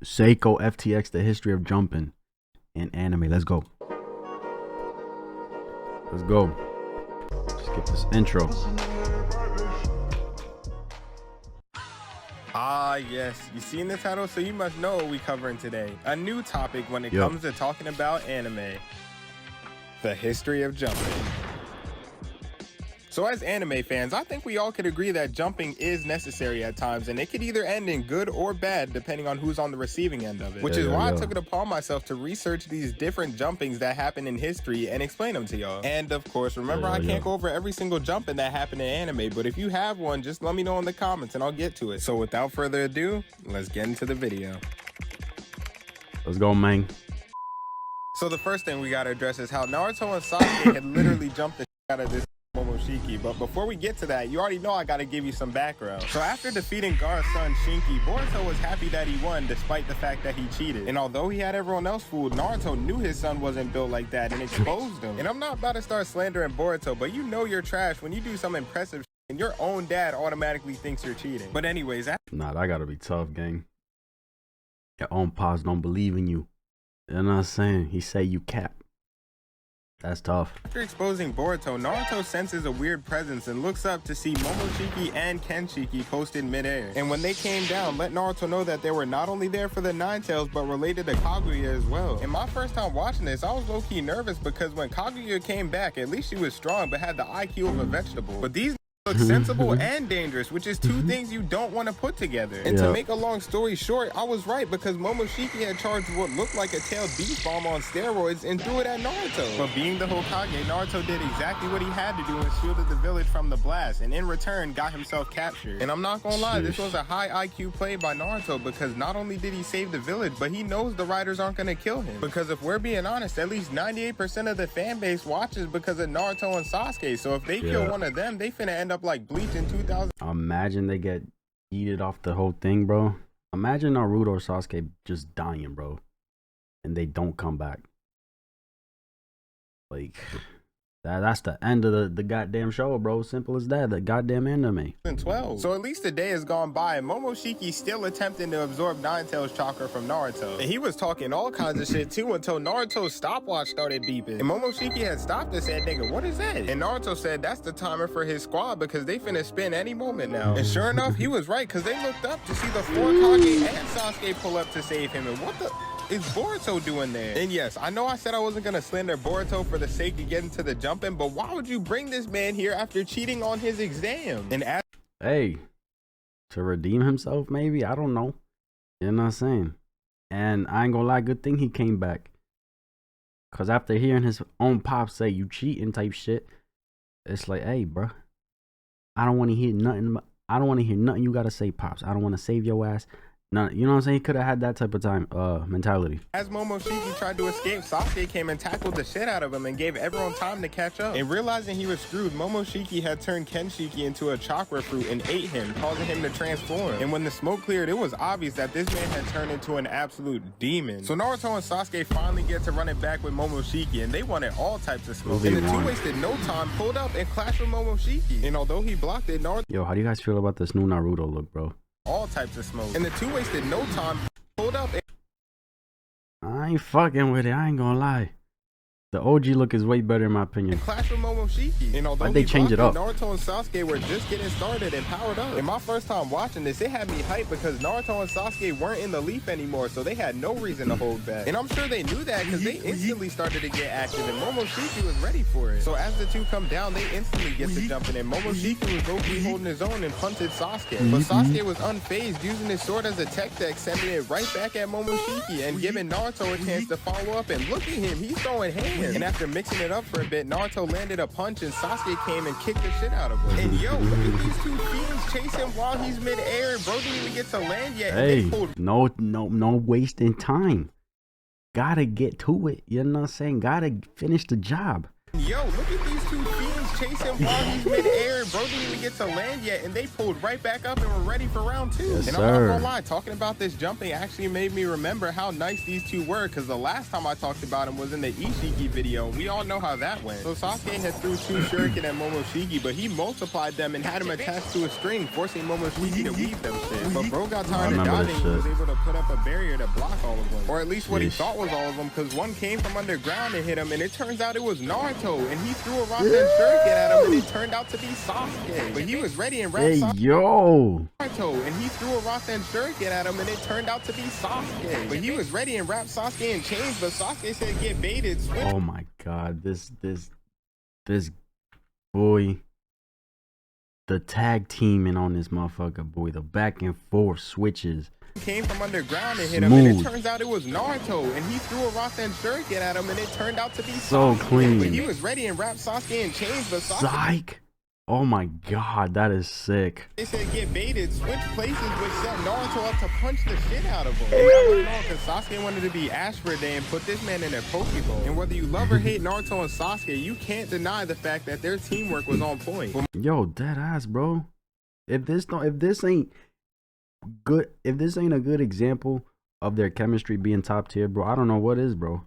Seikoftx, the history of jumping in anime. Let's go. Let's go. Skip this intro. Ah, yes. You seen the title, so you must know what we covering today. A new topic when it comes to talking about anime. The history of jumping. So as anime fans, I think we all could agree that jumping is necessary at times, and it could either end in good or bad depending on who's on the receiving end of it. Which is why I took it upon myself to research these different jumpings that happen in history and explain them to y'all. And of course, remember I can't go over every single jumping that happened in anime, but if you have one, just let me know in the comments and I'll get to it. So without further ado, let's get into the video. Let's go, man. So the first thing we gotta address is how Naruto and Sasuke had literally jumped the shit out of this Momoshiki. But before we get to that, you already know I gotta give you some background. So after defeating Gaara's son Shinki, Boruto was happy that he won despite the fact that he cheated. And although he had everyone else fooled, Naruto knew his son wasn't built like that and exposed him. And I'm not about to start slandering Boruto, but you know you're trash when you do some impressive shit and your own dad automatically thinks you're cheating. But anyways, Nah, that gotta be tough, gang. Your own pops don't believe in you. You know what I'm saying? He say you cap. That's tough. After exposing Boruto, Naruto senses a weird presence and looks up to see Momoshiki and Kenshiki posted midair. And when they came down, let Naruto know that they were not only there for the Nine Tails, but related to Kaguya as well. And my first time watching this, I was low-key nervous because when Kaguya came back, at least she was strong, but had the IQ of a vegetable. But these look sensible and dangerous, which is two things you don't want to put together. And to make a long story short, I was right because Momoshiki had charged what looked like a tailed beast bomb on steroids and threw it at Naruto. But being the Hokage, Naruto did exactly what he had to do and shielded the village from the blast, and in return got himself captured. And I'm not gonna lie, this was a high IQ play by Naruto because not only did he save the village, but he knows the riders aren't gonna kill him. Because if we're being honest, at least 98% of the fan base watches because of Naruto and Sasuke, so if they kill one of them, they finna end up like Bleach in 2000. Imagine they get yeeted off the whole thing, bro. Imagine Naruto or Sasuke just dying, bro, and they don't come back. Like, that's the end of the goddamn show, bro. Simple as that. The goddamn anime. 12. So at least a day has gone by and Momoshiki still attempting to absorb Nine Tails chakra from Naruto. And he was talking all kinds of shit too until Naruto's stopwatch started beeping. And Momoshiki had stopped and said, nigga, what is that? And Naruto said that's the timer for his squad because they finna spin any moment now. And sure enough, he was right because they looked up to see the four Kage and Sasuke pull up to save him. And what the is Boruto doing there? And yes, I know I said I wasn't gonna slander Boruto for the sake of getting to the jumping, but why would you bring this man here after cheating on his exam? And hey, to redeem himself, maybe? I don't know. You know what I'm saying? And I ain't gonna lie, good thing he came back. Cause after hearing his own pop say you cheating type shit, it's like, hey, bro, I don't want to hear nothing. I don't want to hear nothing you gotta say, pops. I don't want to save your ass. No, you know what I'm saying? He could have had that type of mentality. As Momoshiki tried to escape, Sasuke came and tackled the shit out of him and gave everyone time to catch up. And realizing he was screwed, Momoshiki had turned Kenshiki into a chakra fruit and ate him, causing him to transform. And when the smoke cleared, it was obvious that this man had turned into an absolute demon. So Naruto and Sasuke finally get to run it back with Momoshiki, and they wanted all types of smoke. And the two wasted no time, pulled up and clashed with Momoshiki. And although he blocked it, Naruto... Yo, how do you guys feel about this new Naruto look, bro? All types of smoke. And the two wasted no time, pulled up and I ain't fucking with it, I ain't gonna lie. The OG look is way better in my opinion. Clash with Momoshiki. And although they change it up, Naruto and Sasuke were just getting started and powered up. And my first time watching this, it had me hyped because Naruto and Sasuke weren't in the leaf anymore, so they had no reason to hold back. And I'm sure they knew that because they instantly started to get active and Momoshiki was ready for it. So as the two come down, they instantly get to jumping and Momoshiki was low-key holding his own and punted Sasuke. But Sasuke was unfazed, using his sword as a tech deck, sending it right back at Momoshiki and giving Naruto a chance to follow up. And look at him, he's throwing hands. And after mixing it up for a bit, Naruto landed a punch and Sasuke came and kicked the shit out of him. And yo, look at these two fiends chase him while he's mid-air. Bro didn't even get to land yet. Hey, no wasting time. Gotta get to it. You know what I'm saying? Gotta finish the job. Yo, look at these two fiends chasing while he's mid-air. Bro didn't even get to land yet, and they pulled right back up and were ready for round 2. Yes, and I'm not gonna lie, talking about this jumping actually made me remember how nice these two were, because the last time I talked about him was in the Ishiki video, and we all know how that went. So Sasuke had threw 2 shuriken at Momoshiki, but he multiplied them and had him attached to a string, forcing Momoshiki to weave them shit. But bro got tired of dodging and was able to put up a barrier to block all of them. Or at least what he thought was all of them, because one came from underground and hit him, and it turns out it was Naruto, and he threw a Rasen shuriken at him, and it turned out to be Sasuke. But he was ready and wrapped Naruto, and he threw a Rasen shuriken at him, and it turned out to be Sasuke. But he was ready and wrapped Sasuke in chains, but Sasuke said get baited. Oh my god, this boy, the tag teaming on this motherfucker, boy, the back and forth switches. Came from underground and hit him, and it turns out it was Naruto, and he threw a Rasen shuriken at him, and it turned out to be so Sasuke. clean. But he was ready and wrapped Sasuke in chains, but Sasuke. Psych. Oh my god, that is sick. They said get baited, switch places, which set Naruto up to punch the shit out of him. And that wasn't all, because Sasuke wanted to be Ash for a day and put this man in a Pokeball. And whether you love or hate Naruto and Sasuke, you can't deny the fact that their teamwork was on point. Yo, dead ass, bro. If this ain't a good example of their chemistry being top tier, bro, I don't know what is, bro.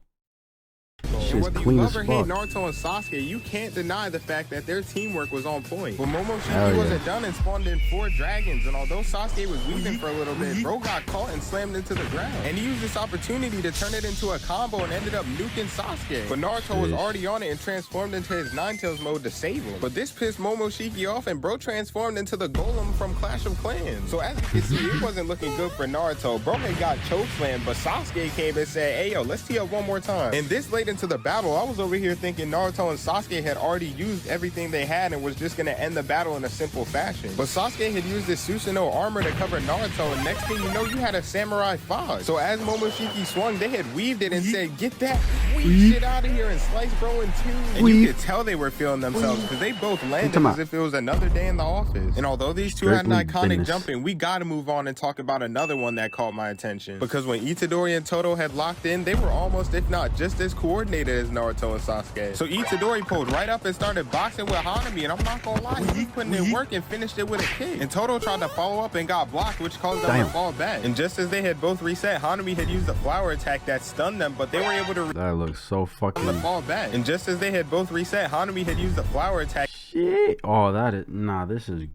And whether you love or hate Naruto and Sasuke, you can't deny the fact that their teamwork was on point. But Momoshiki wasn't done and spawned in 4 dragons, and although Sasuke was weaving for a little bit, bro got caught and slammed into the ground. And he used this opportunity to turn it into a combo and ended up nuking Sasuke. But Naruto was already on it and transformed into his Ninetales mode to save him. But this pissed Momoshiki off, and bro transformed into the Golem from Clash of Clans. So as you can see, it wasn't looking good for Naruto. Bro had got chokeslammed, but Sasuke came and said, hey yo, let's tee up one more time. And this led into the battle. I was over here thinking Naruto and Sasuke had already used everything they had and was just going to end the battle in a simple fashion. But Sasuke had used this Susanoo armor to cover Naruto, and next thing you know, you had a Samurai Fox. So as Momoshiki swung, they had weaved it and said, get that weak shit out of here, and sliced bro in 2. And you could tell they were feeling themselves, because they both landed as if it was another day in the office. And although these two had an iconic jumping, we got to move on and talk about another one that caught my attention. Because when Itadori and Todo had locked in, they were almost, if not just as coordinated as Naruto and Sasuke. So Itadori pulled right up and started boxing with Hanami, and I'm not gonna lie, he putting in work and finished it with a kick. And Todo tried to follow up and got blocked, which caused them to fall back. And just as they had both reset, Hanami had used the flower attack that stunned them, but they were able to that looks so fucking fall back. And just as they had both reset, Hanami had used the flower attack. Shit. Oh, that is this is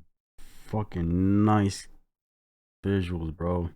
fucking nice visuals, bro.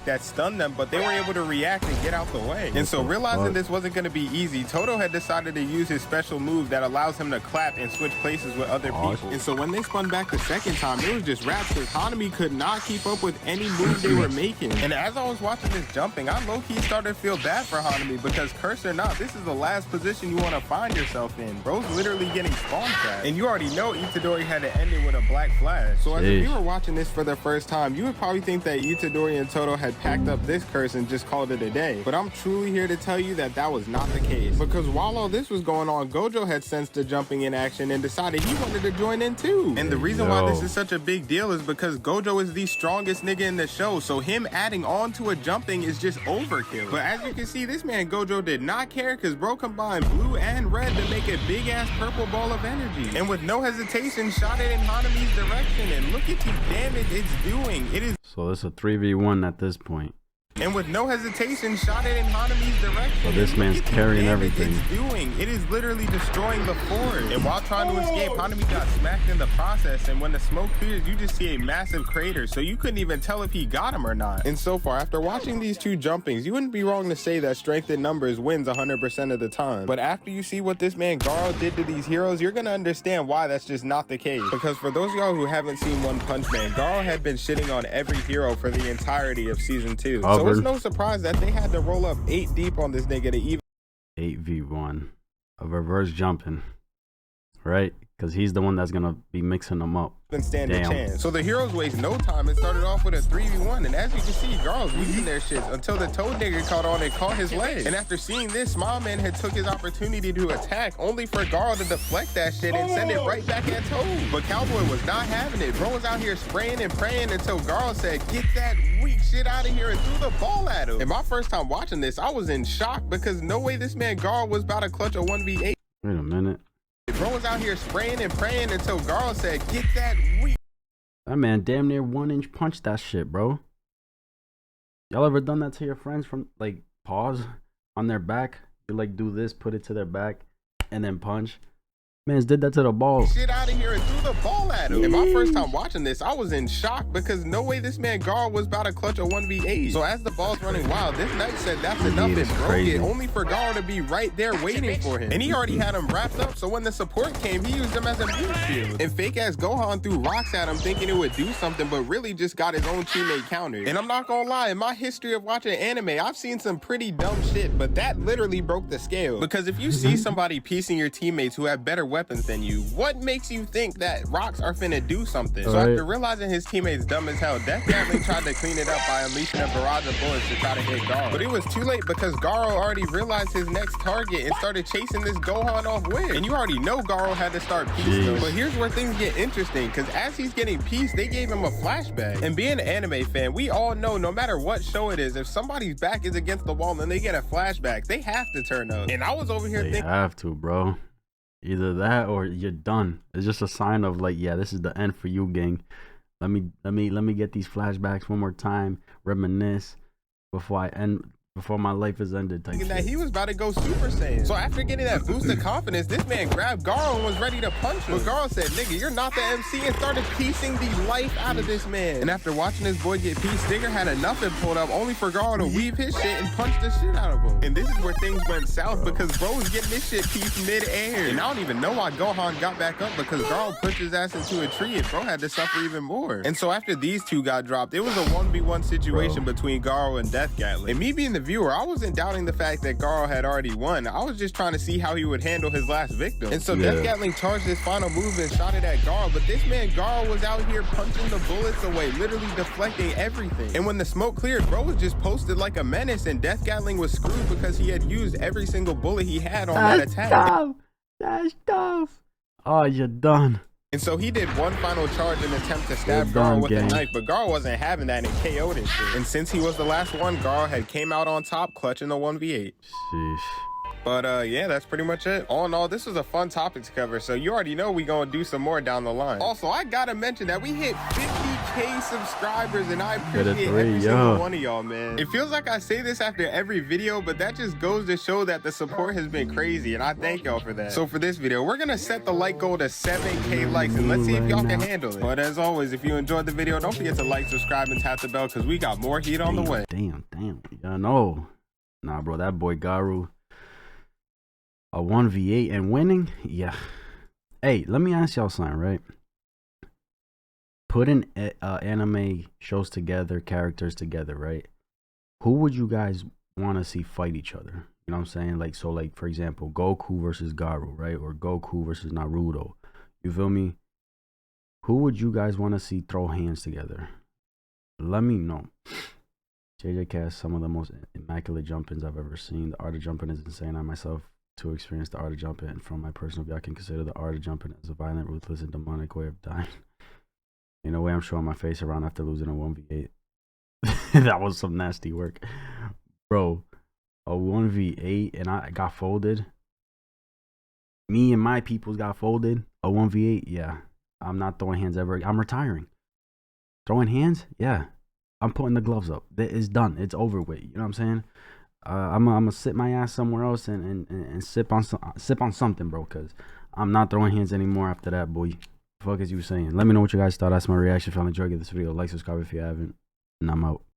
That stunned them, but they were able to react and get out the way. And so realizing this wasn't going to be easy, Todo had decided to use his special move that allows him to clap and switch places with other people. And so when they spun back the second time, it was just raps, because Hanami could not keep up with any move they were making. And as I was watching this jumping, I low-key started to feel bad for Hanami, because curse or not, this is the last position you want to find yourself in. Bro's literally getting spawn trapped. And you already know Itadori had to end it with a black flash. So as if you were watching this for the first time, you would probably think that Itadori and Todo had packed up this curse and just called it a day. But I'm truly here to tell you that that was not the case. Because while all this was going on, Gojo had sensed the jumping in action and decided he wanted to join in too. And the reason why this is such a big deal is because Gojo is the strongest nigga in the show, so him adding on to a jumping is just overkill. But as you can see, this man Gojo did not care, because bro combined blue and red to make a big ass purple ball of energy. And with no hesitation, shot it in Hanami's direction, and look at the damage it's doing. It is so it's a 3v1 at this point. And with no hesitation, shot it in Hanami's direction. So this man's carrying everything. It is literally destroying the forest. And while trying to escape, Hanami got smacked in the process. And when the smoke clears, you just see a massive crater. So you couldn't even tell if he got him or not. And so far, after watching these two jumpings, you wouldn't be wrong to say that strength in numbers wins 100% of the time. But after you see what this man Garo did to these heroes, you're going to understand why that's just not the case. Because for those of y'all who haven't seen One Punch Man, Garo had been shitting on every hero for the entirety of season 2. So it's no surprise that they had to roll up 8 deep on this nigga to even 8v1 of reverse jumping, right? Because he's the one that's gonna be mixing them up. Stand a chance. So the heroes waste no time and started off with a 3v1, and as you can see, Garo's weaving their shit until the Toad nigga caught on and caught his leg. And after seeing this, Smile Man had took his opportunity to attack, only for Garo to deflect that shit and send it right back at Toad. But Cowboy was not having it. Bro was out here spraying and praying until Garo said, get that weak shit out of here, and threw the ball at him. And my first time watching this, I was in shock, because no way this man Garo was about to clutch a 1v8. Wait a minute. out here spraying and praying until Garo said, "Get that weed." That man damn near 1-inch punched that shit, bro. Y'all ever done that to your friends from like pause on their back? You like do this, put it to their back, and then punch. Man's did that to the ball. Shit out of here and threw the ball at him. And my first time watching this, I was in shock because no way this man Garo was about to clutch a 1v8. So as the ball's running wild, this knight said that's enough and broke it, only for Garo to be right there waiting for him. And he already had him wrapped up, so when the support came, he used him as a mute shield. And fake ass Gohan threw rocks at him thinking it would do something, but really just got his own teammate countered. And I'm not gonna lie, in my history of watching anime, I've seen some pretty dumb shit, but that literally broke the scale. Because if you see somebody piecing your teammates who have better weapons than you, what makes you think that rocks are finna do something? So after realizing his teammates dumb as hell, Death Gatling tried to clean it up by unleashing a barrage of bullets to try to hit Garo. But it was too late because Garo already realized his next target and started chasing this Gohan off win. And you already know Garo had to start piece though. But here's where things get interesting, because as he's getting piece, they gave him a flashback. And being an anime fan, we all know no matter what show it is, if somebody's back is against the wall and they get a flashback, they have to turn up. And I was over here thinking, have to, bro. Either that or you're done. It's just a sign of like, yeah, this is the end for you, gang. Let me get these flashbacks one more time, reminisce before my life is ended. That he was about to go Super Saiyan. So after getting that boost of confidence, this man grabbed Garo and was ready to punch him. But Garo said, "Nigga, you're not the MC," and started piecing the life out of this man. And after watching his boy get pieced, Stinger had enough and pulled up, only for Garo to weave his shit and punch the shit out of him. And this is where things went south because bro was getting this shit pieced mid-air. And I don't even know why Gohan got back up because Garo pushed his ass into a tree and bro had to suffer even more. And so after these two got dropped, it was a 1v1 situation between Garo and Death Gatling. And me being the viewer, I wasn't doubting the fact that Garo had already won. I was just trying to see how he would handle his last victim. And so Death Gatling charged his final move and shot it at Garo, but this man Garo was out here punching the bullets away, literally deflecting everything. And when the smoke cleared, bro was just posted like a menace, and Death Gatling was screwed because he had used every single bullet he had on that attack. That's tough. Oh, you're done. And so he did one final charge in an attempt to stab Garo with a knife, but Garo wasn't having that and KO'd his shit. And since he was the last one, Garo had came out on top clutching the 1v8. Sheesh. But yeah, that's pretty much it. All in all, this was a fun topic to cover, so you already know we gonna do some more down the line. Also, I gotta mention that we hit 50K subscribers, and I appreciate every single one of y'all, man. It feels like I say this after every video, but that just goes to show that the support has been crazy, and I thank y'all for that. So for this video, we're gonna set the like goal to 7K likes, and let's see if y'all can handle it. But as always, if you enjoyed the video, don't forget to like, subscribe, and tap the bell, because we got more heat on the way. Damn. Yeah, no. Nah, bro, that boy Garo. A 1v8 and winning? Yeah. Hey, let me ask y'all something, right? Putting anime shows together, characters together, right? Who would you guys want to see fight each other? You know what I'm saying? Like, so like, for example, Goku versus Garo, right? Or Goku versus Naruto. You feel me? Who would you guys want to see throw hands together? Let me know. JJ Cast, some of the most immaculate jump-ins I've ever seen. The art of jumping is insane. I myself to experience the art of jumping, and from my personal view, I can consider the art of jumping as a violent, ruthless, and demonic way of dying. In a way, I'm showing my face around after losing a 1v8. That was some nasty work. Bro, a 1v8 and I got folded. Me and my peoples got folded. A 1v8, yeah. I'm not throwing hands ever. I'm retiring. Throwing hands? Yeah. I'm putting the gloves up. It's done. It's over with. You know what I'm saying? I'm gonna sit my ass somewhere else and sip on something, bro. Cause I'm not throwing hands anymore after that, boy. Fuck is you saying? Let me know what you guys thought. That's my reaction. If y'all enjoyed this video, like, subscribe if you haven't, and I'm out.